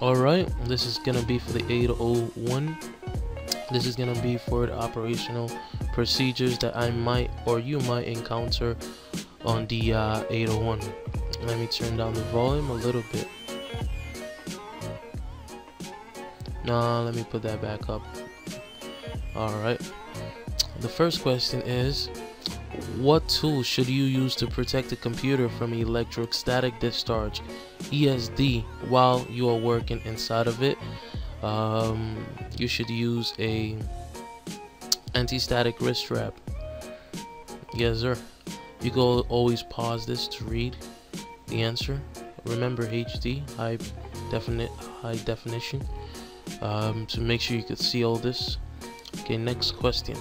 Alright, this is gonna be for the 801. This is gonna be for the operational procedures that I might or you might encounter on the 801. Let me turn down the volume a little bit. Now let me put that back up. Alright, the first question is, what tool should you use to protect the computer from electrostatic discharge (ESD) while you are working inside of it? You should use a anti-static wrist strap. Yes sir. You can always pause this to read the answer. Remember HD, high definition, to make sure you could see all this. Okay, next question.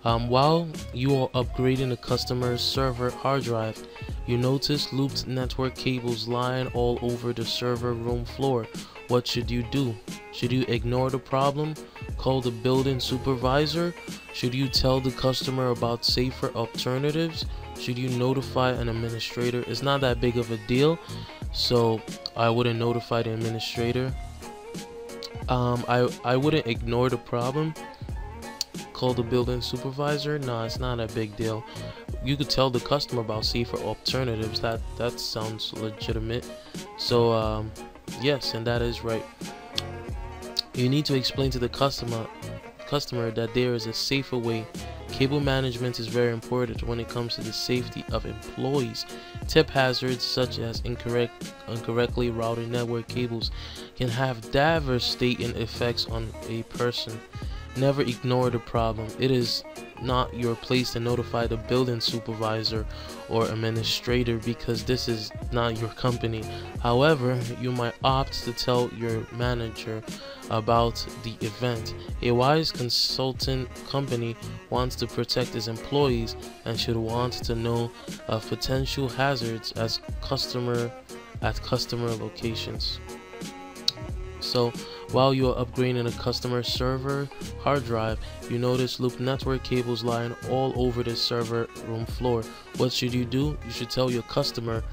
While you are upgrading a customer's server hard drive, you notice looped network cables lying all over the server room floor. What should you do? Should you ignore the problem, call the building supervisor? Should you tell the customer about safer alternatives? Should you notify an administrator? It's not that big of a deal, so I wouldn't notify the administrator. I wouldn't ignore the problem. Call the building supervisor? No, it's not a big deal. You could tell the customer about safer alternatives. That sounds legitimate. So yes, and that is right. You need to explain to the customer that there is a safer way. Cable management is very important when it comes to the safety of employees. Tip hazards such as incorrectly routed network cables can have devastating effects on a person. Never ignore the problem. It is not your place to notify the building supervisor or administrator because this is not your company. However, you might opt to tell your manager about the event. A wise consultant company wants to protect its employees and should want to know of potential hazards at customer locations. So while you are upgrading a customer server hard drive, you notice looped network cables lying all over the server room floor. What should you do? You should tell your customer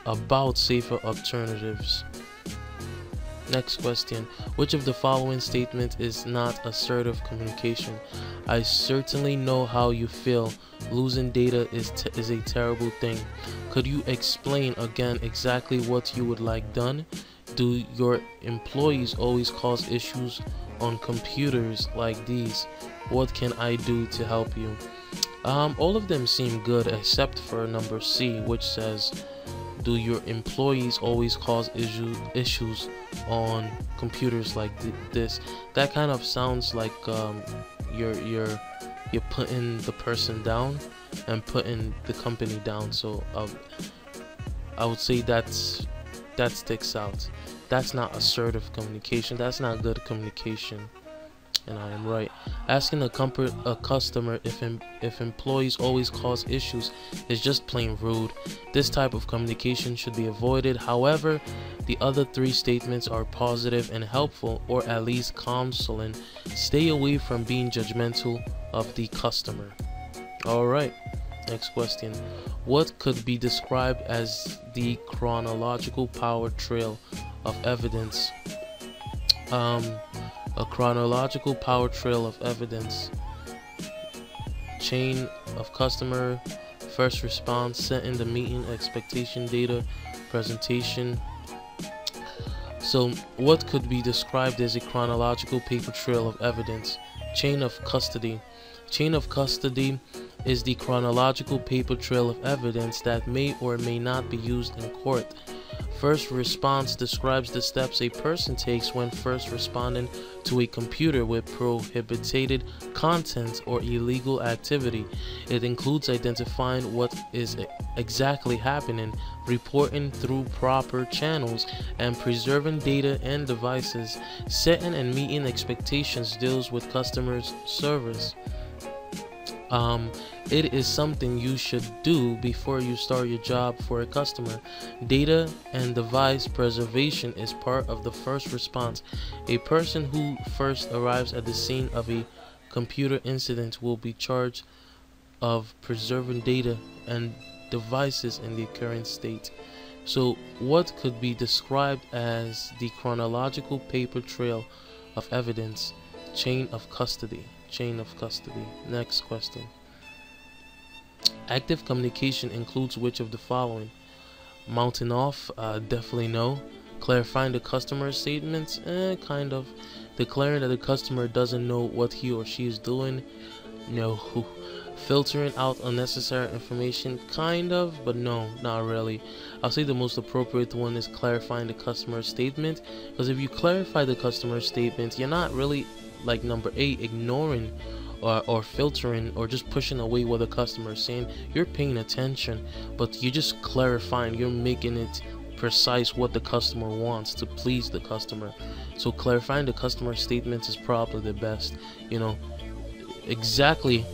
about safer alternatives. Next question. Which of the following statement is not assertive communication? I certainly know how you feel. Losing data is a terrible thing. Could you explain again exactly what you would like done? Do your employees always cause issues on computers like these? What can I do to help you? All of them seem good except for number C, which says, do your employees always cause issues on computers like this? That kind of sounds like you're putting the person down and putting the company down. So I would say that sticks out. That's not assertive communication. That's not good communication. And I am right. Asking a customer if employees always cause issues is just plain rude. This type of communication should be avoided. However, the other three statements are positive and helpful, or at least counseling. Stay away from being judgmental of the customer. Alright, next question. What could be described as the chronological power trail of evidence? A chronological power trail of evidence: chain of customer, first response, setting the meeting, expectation, data, presentation. So what could be described as a chronological paper trail of evidence? Chain of custody. Chain of custody is the chronological paper trail of evidence that may or may not be used in court. First response describes the steps a person takes when first responding to a computer with prohibited content or illegal activity. It includes identifying what is exactly happening, reporting through proper channels, and preserving data and devices. Setting and meeting expectations deals with customers' service. It is something you should do before you start your job for a customer. Data and device preservation is part of the first response. A person who first arrives at the scene of a computer incident will be charged of preserving data and devices in the current state. So what could be described as the chronological paper trail of evidence, chain of custody. Next question. Active communication includes which of the following? Mounting off, definitely no. Clarifying the customer's statements, kind of. Declaring that the customer doesn't know what he or she is doing, no. Filtering out unnecessary information, kind of, but no, not really. I'll say the most appropriate one is clarifying the customer's statement, because if you clarify the customer's statement, you're not really, like number 8, ignoring or filtering or just pushing away what the customer is saying. You're paying attention, but you're just clarifying, you're making it precise what the customer wants to please the customer. So clarifying the customer statements is probably the best. You know, exactly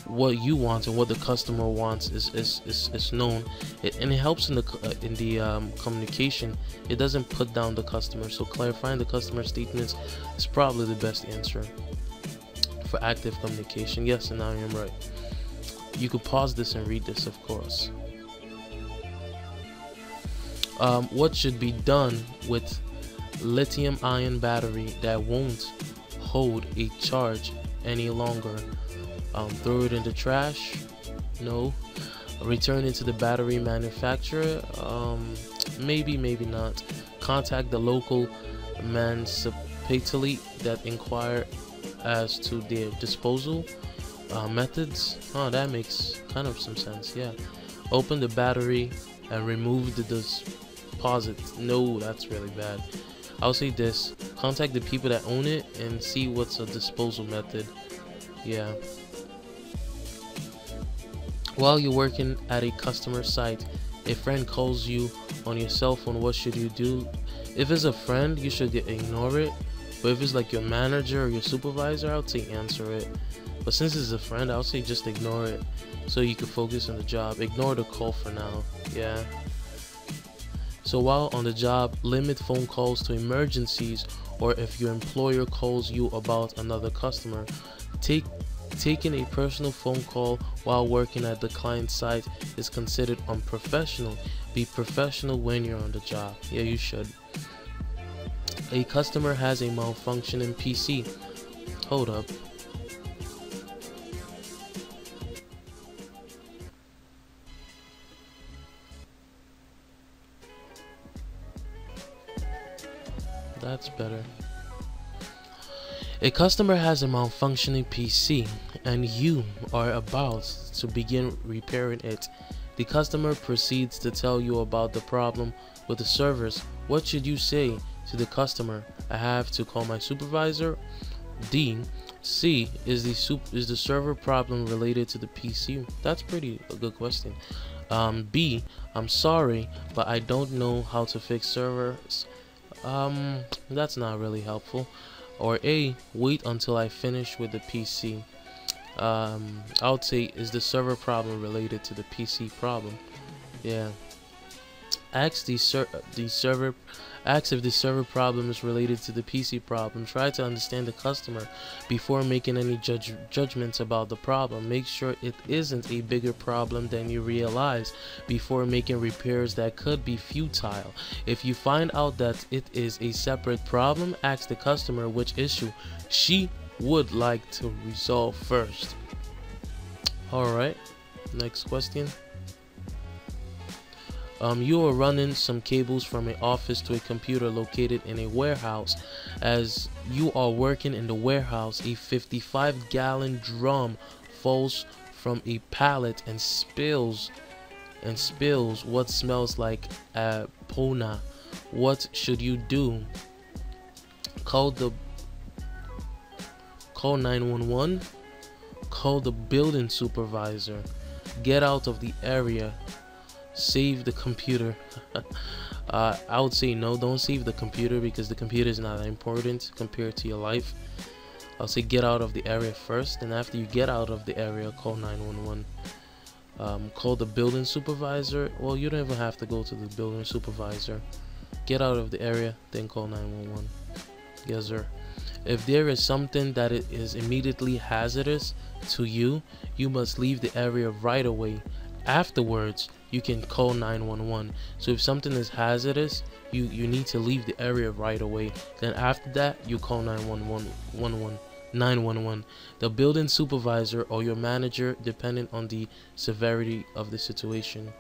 what you want and what the customer wants is known, and it helps in the communication. It doesn't put down the customer. So clarifying the customer statements is probably the best answer for active communication. Yes, and I am right. You could pause this and read this, of course. What should be done with lithium-ion battery that won't hold a charge any longer? Throw it in the trash? No. Return it to the battery manufacturer? Maybe not. Contact the local municipality that inquire as to their disposal methods. Oh, that makes kind of some sense. Yeah. Open the battery and remove the deposit. No, that's really bad. I'll say this: contact the people that own it and see what's a disposal method. Yeah. While you're working at a customer site, a friend calls you on your cell phone. What should you do? If it's a friend, you should ignore it. But if it's like your manager or your supervisor, I'll say answer it. But since it's a friend, I'll say just ignore it so you can focus on the job. Ignore the call for now. Yeah. So while on the job, limit phone calls to emergencies, or if your employer calls you about another customer. Taking a personal phone call while working at the client site is considered unprofessional. Be professional when you're on the job. Yeah, you should. A customer has a malfunctioning PC. Hold up. That's better. A customer has a malfunctioning PC and you are about to begin repairing it. The customer proceeds to tell you about the problem with the servers. What should you say to the customer? I have to call my supervisor. C, is the server problem related to the PC? That's pretty a good question. B, I'm sorry, but I don't know how to fix servers. That's not really helpful. Or A, wait until I finish with the PC. I would say, is the server problem related to the PC problem? Yeah. Ask if the server problem is related to the PC problem. Try to understand the customer before making any judgments about the problem. Make sure it isn't a bigger problem than you realize before making repairs that could be futile. If you find out that it is a separate problem, ask the customer which issue she would like to resolve first. Alright, next question. You are running some cables from an office to a computer located in a warehouse. As you are working in the warehouse, a 55-gallon drum falls from a pallet and spills what smells like pona. What should you do? Call 911. Call the building supervisor. Get out of the area. Save the computer. I would say no, don't save the computer, because the computer is not that important compared to your life. I'll say get out of the area first, and after you get out of the area, call 911. Call the building supervisor. Well, you don't even have to go to the building supervisor. Get out of the area, then call 911. Yes, sir. If there is something that is immediately hazardous to you, you must leave the area right away. Afterwards, you can call 911. So if something is hazardous, you need to leave the area right away. Then after that, you call 911. The building supervisor or your manager, depending on the severity of the situation.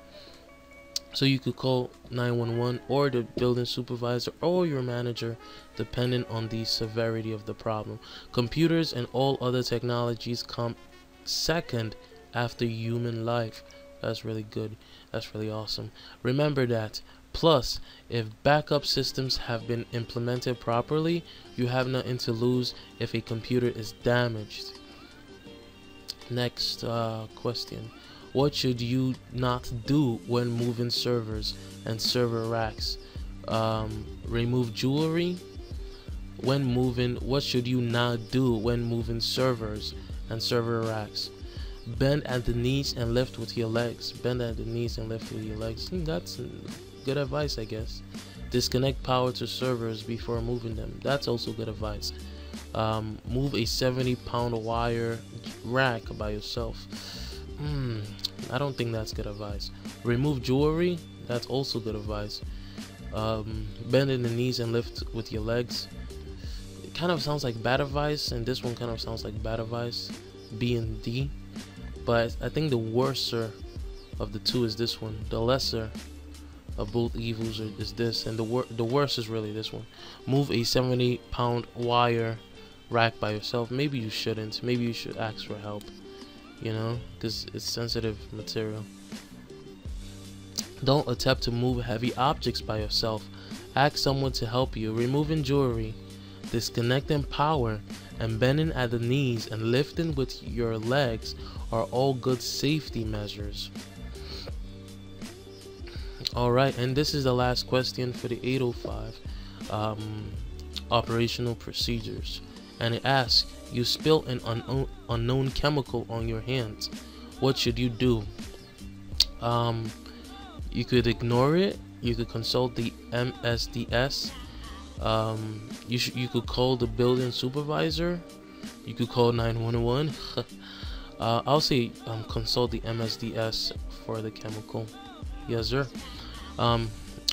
So you could call 911 or the building supervisor or your manager, depending on the severity of the problem. Computers and all other technologies come second after human life. That's really good. That's really awesome. Remember that. Plus, if backup systems have been implemented properly, you have nothing to lose if a computer is damaged. Next question. What should you not do when moving servers and server racks? Remove jewelry. When moving, what should you not do when moving servers and server racks? Bend at the knees and lift with your legs. Bend at the knees and lift with your legs. That's good advice, I guess. Disconnect power to servers before moving them. That's also good advice. Move a 70-pound wire rack by yourself. I don't think that's good advice. Remove jewelry. That's also good advice. Bend in the knees and lift with your legs. It kind of sounds like bad advice, and this one kind of sounds like bad advice. B and D. But I think the worser of the two is this one. The lesser of both evils is this, and the worst is really this one. Move a 70-pound wire rack by yourself. Maybe you shouldn't. Maybe you should ask for help, you know, because it's sensitive material. Don't attempt to move heavy objects by yourself. Ask someone to help you. Removing jewelry, disconnecting power, and bending at the knees and lifting with your legs are all good safety measures. Alright, and this is the last question for the 805 operational procedures. And it asks, you spill an unknown chemical on your hands. What should you do? You could ignore it. You could consult the MSDS. You could call the building supervisor. You could call 911. I'll say consult the MSDS for the chemical. Yes, sir.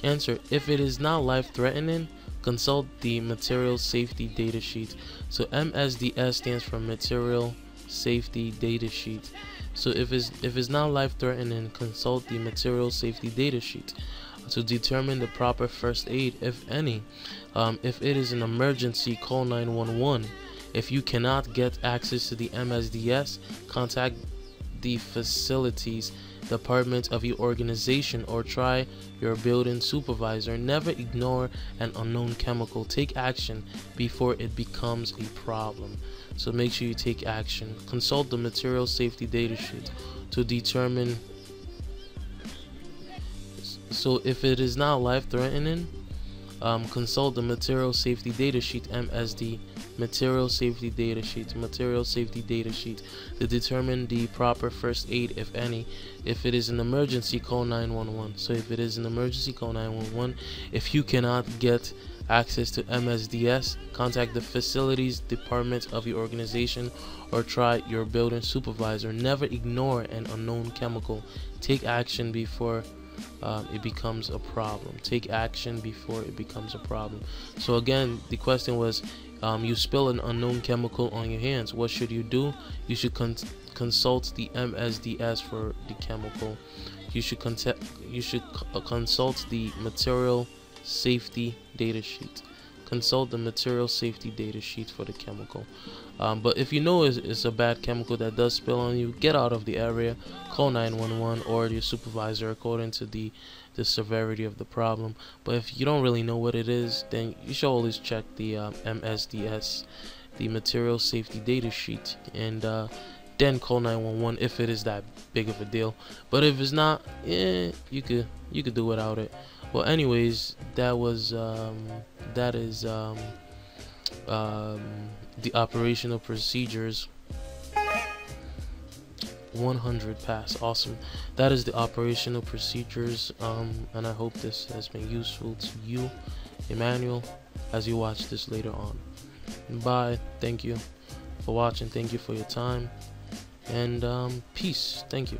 Answer: if it is not life-threatening, consult the material safety data sheet. So MSDS stands for material safety data sheet. So if it's not life-threatening, consult the material safety data sheet to determine the proper first aid, if any. If it is an emergency, call 911. If you cannot get access to the MSDS, contact the facilities department of your organization or try your building supervisor. Never ignore an unknown chemical. Take action before it becomes a problem. So make sure you take action. Consult the material safety data sheet to determine. So if it is not life-threatening, consult the material safety data sheet, MSD, material safety data sheet to determine the proper first aid, if any. If it is an emergency, call 911. So if it is an emergency, call 911. If you cannot get access to MSDS, contact the facilities department of your organization or try your building supervisor. Never ignore an unknown chemical. Take action before it becomes a problem. Take action before it becomes a problem. So again, the question was, you spill an unknown chemical on your hands. What should you do? You should consult the MSDS for the chemical. You should consult the material safety data sheet. Consult the material safety data sheet for the chemical. But if you know it's a bad chemical that does spill on you, get out of the area. Call 911 or your supervisor according to the severity of the problem. But if you don't really know what it is, then you should always check the MSDS, the material safety data sheet, and then call 911 if it is that big of a deal. But if it's not, you could do without it. Well, anyways, that is the operational procedures. 100 pass. Awesome. That is the operational procedures, and I hope this has been useful to you, Emmanuel, as you watch this later on. Bye. Thank you for watching. Thank you for your time, and peace. Thank you.